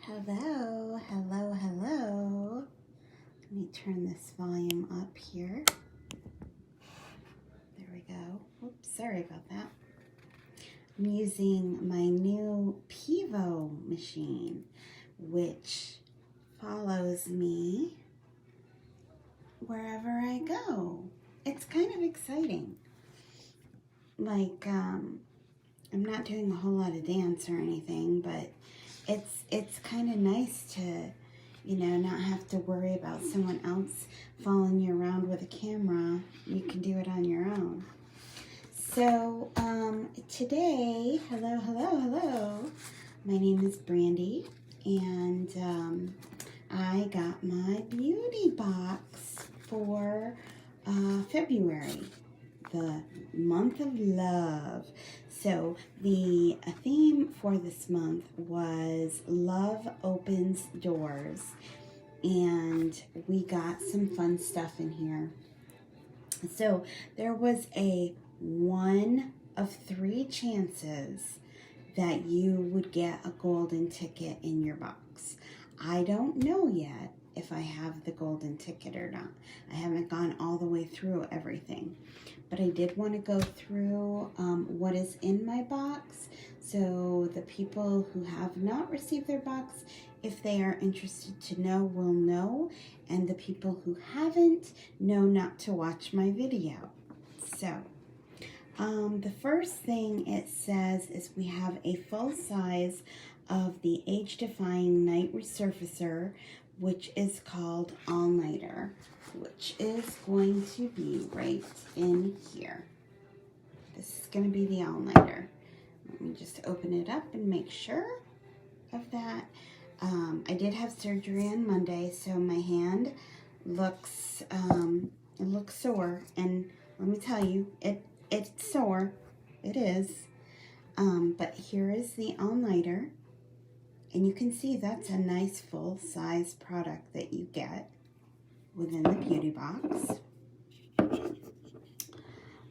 Hello, hello, hello. Let me turn this volume up here. There we go. Oops, sorry about that. I'm using my new Pivo machine, which follows me wherever I go. It's kind of exciting. Like, I'm not doing a whole lot of dance or anything, but it's kind of nice to, you know, not have to worry about someone else following you around with a camera. You can do it on your own. So, today, hello. My name is Brandee, and I got my beauty box for February, the month of love. So the theme for this month was Love Opens Doors, and we got some fun stuff in here. So there was a 1 of 3 chances that you would get a golden ticket in your box. I don't know yet if I have the golden ticket or not. I haven't gone all the way through everything, but I did want to go through what is in my box, so the people who have not received their box, if they are interested to know, will know, and the people who haven't know not to watch my video. So the first thing it says is we have a full size of the age-defying night resurfacer, which is called All Nighter, which is going to be right in here. This is going to be the All Nighter. Let me just open it up and make sure of that. I did have surgery on Monday, so my hand looks it looks sore, and let me tell you, it's sore. It is. But here is the All Nighter. And you can see that's a nice full-size product that you get within the beauty box.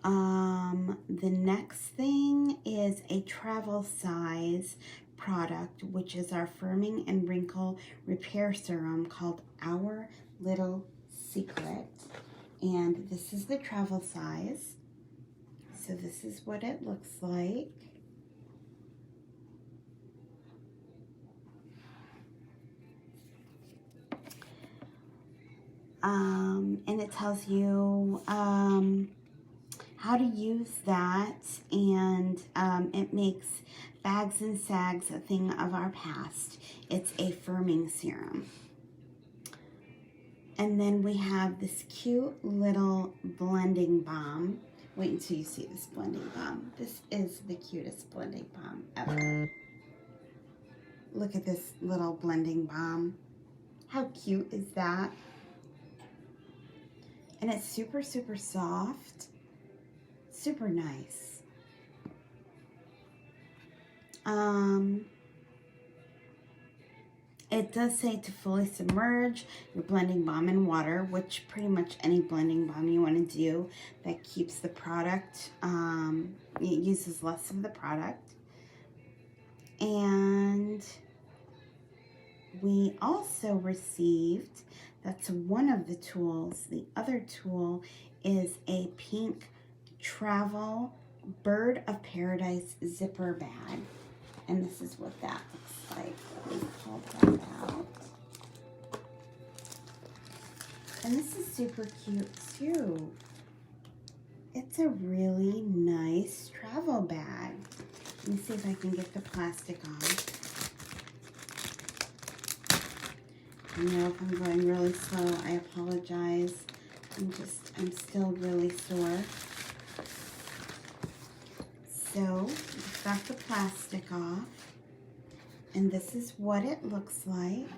The next thing is a travel size product, which is our Firming and Wrinkle Repair Serum called Our Little Secret. And this is the travel size. So this is what it looks like. And it tells you how to use that, and it makes bags and sags a thing of our past. It's a firming serum. And then we have this cute little blending balm. Wait until you see this blending balm. This is the cutest blending balm ever. Look at this little blending balm. How cute is that? And it's super, super soft. Super nice. It does say to fully submerge your blending balm in water, which pretty much any blending balm you want to do that keeps the product, it uses less of the product. And we also received, that's one of the tools. The other tool is a pink travel Bird of Paradise zipper bag. And this is what that looks like. Let me pull that out. And this is super cute too. It's a really nice travel bag. Let me see if I can get the plastic off. I know if I'm going really slow, I apologize. I'm still really sore. So, we've got the plastic off, and this is what it looks like.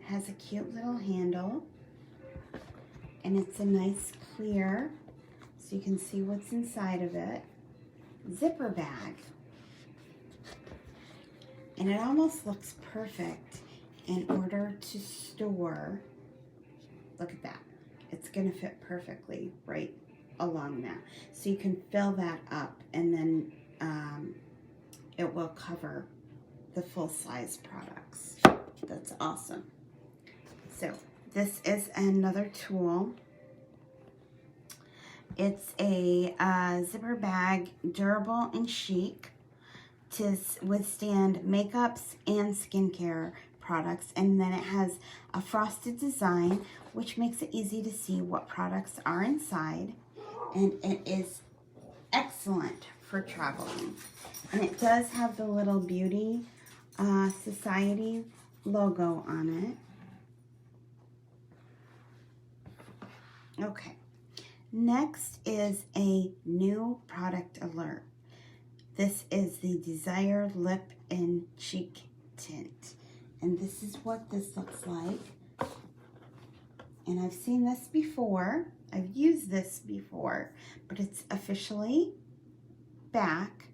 It has a cute little handle, and it's a nice clear, so you can see what's inside of it, zipper bag. And it almost looks perfect in order to store. Look at that. It's going to fit perfectly right along that. So you can fill that up, and then it will cover the full-size products. That's awesome. So this is another tool. It's a zipper bag, durable and chic, to withstand makeups and skincare products. And then it has a frosted design, which makes it easy to see what products are inside. And it is excellent for traveling. And it does have the little Beauty Society logo on it. Okay. Next is a new product alert. This is the Desire Lip and Cheek Tint. And this is what this looks like. And I've seen this before. I've used this before, but it's officially back.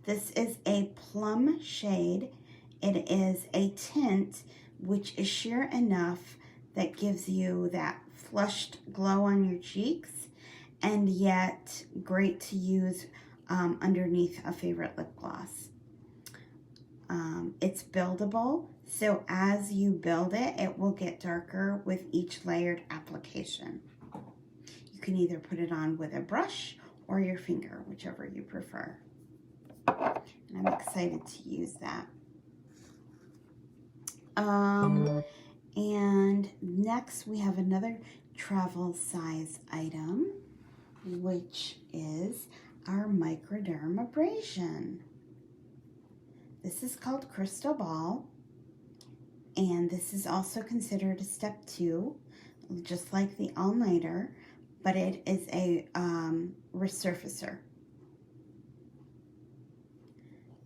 This is a plum shade. It is a tint which is sheer enough that gives you that flushed glow on your cheeks, and yet great to use underneath a favorite lip gloss. It's buildable, so as you build it, it will get darker with each layered application. You can either put it on with a brush or your finger, whichever you prefer. And I'm excited to use that. And next we have another travel size item, which is our Microdermabrasion. This is called Crystal Ball, and this is also considered a step 2, just like the all-nighter, but it is a resurfacer.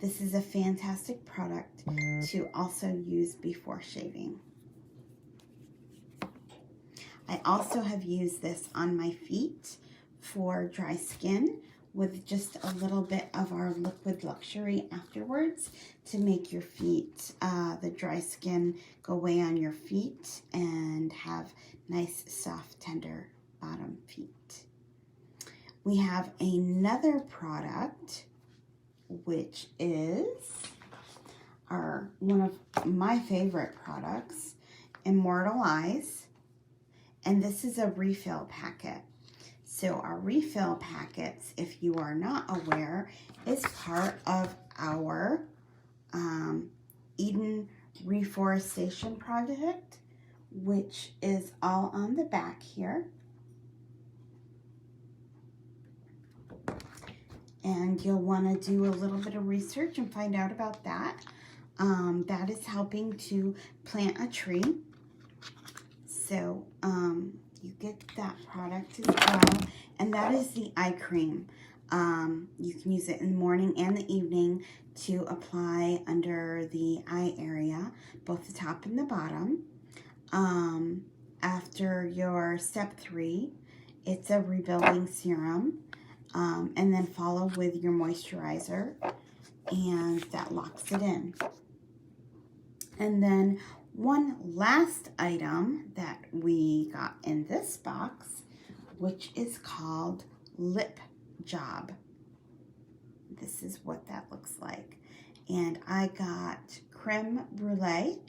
This is a fantastic product to also use before shaving. I also have used this on my feet for dry skin with just a little bit of our Liquid Luxury afterwards to make your feet, the dry skin go away on your feet and have nice, soft, tender bottom feet. We have another product, which is one of my favorite products, Immortal Eyes. And this is a refill packet. So our refill packets, if you are not aware, is part of our Eden Reforestation Project, which is all on the back here. And you'll want to do a little bit of research and find out about that. That is helping to plant a tree. So you get that product as well. And that is the eye cream. You can use it in the morning and the evening to apply under the eye area, both the top and the bottom. After your step 3, it's a rebuilding serum. And then follow with your moisturizer, and that locks it in. And then one last item that we got in this box, which is called Lip Job. This is what that looks like. And I got creme brulee.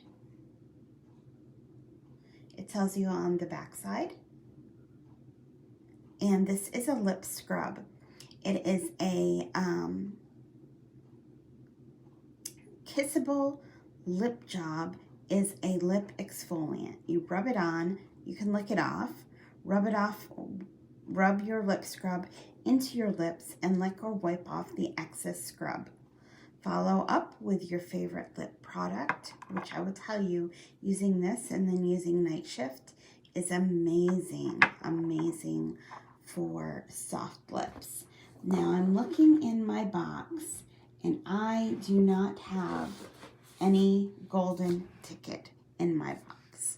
It tells you on the back side. And this is a lip scrub. It is a Kissable Lip Job is a lip exfoliant. You rub it on, you can lick it off, rub your lip scrub into your lips and lick or wipe off the excess scrub. Follow up with your favorite lip product, which I will tell you, using this and then using Night Shift is amazing, amazing for soft lips. Now I'm looking in my box and I do not have any golden ticket in my box,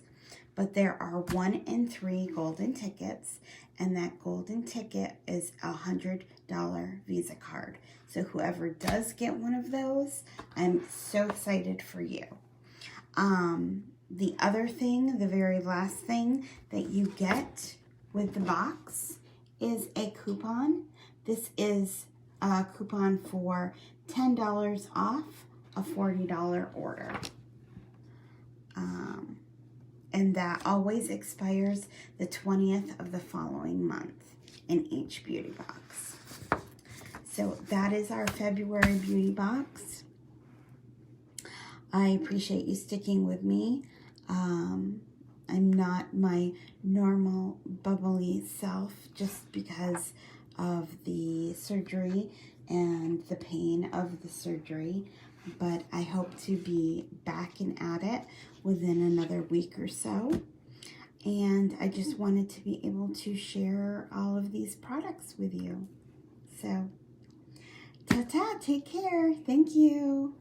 but there are 1 in 3 golden tickets, and that golden ticket is a $100 Visa card. So whoever does get one of those, I'm so excited for you. The other thing, the very last thing that you get with the box is a coupon. This is a coupon for $10 off a $40 order. And that always expires the 20th of the following month in each beauty box. So that is our February beauty box. I appreciate you sticking with me. I'm not my normal bubbly self just because of the surgery and the pain of the surgery, but I hope to be back and at it within another week or so. And I just wanted to be able to share all of these products with you. So, ta-ta, take care. Thank you.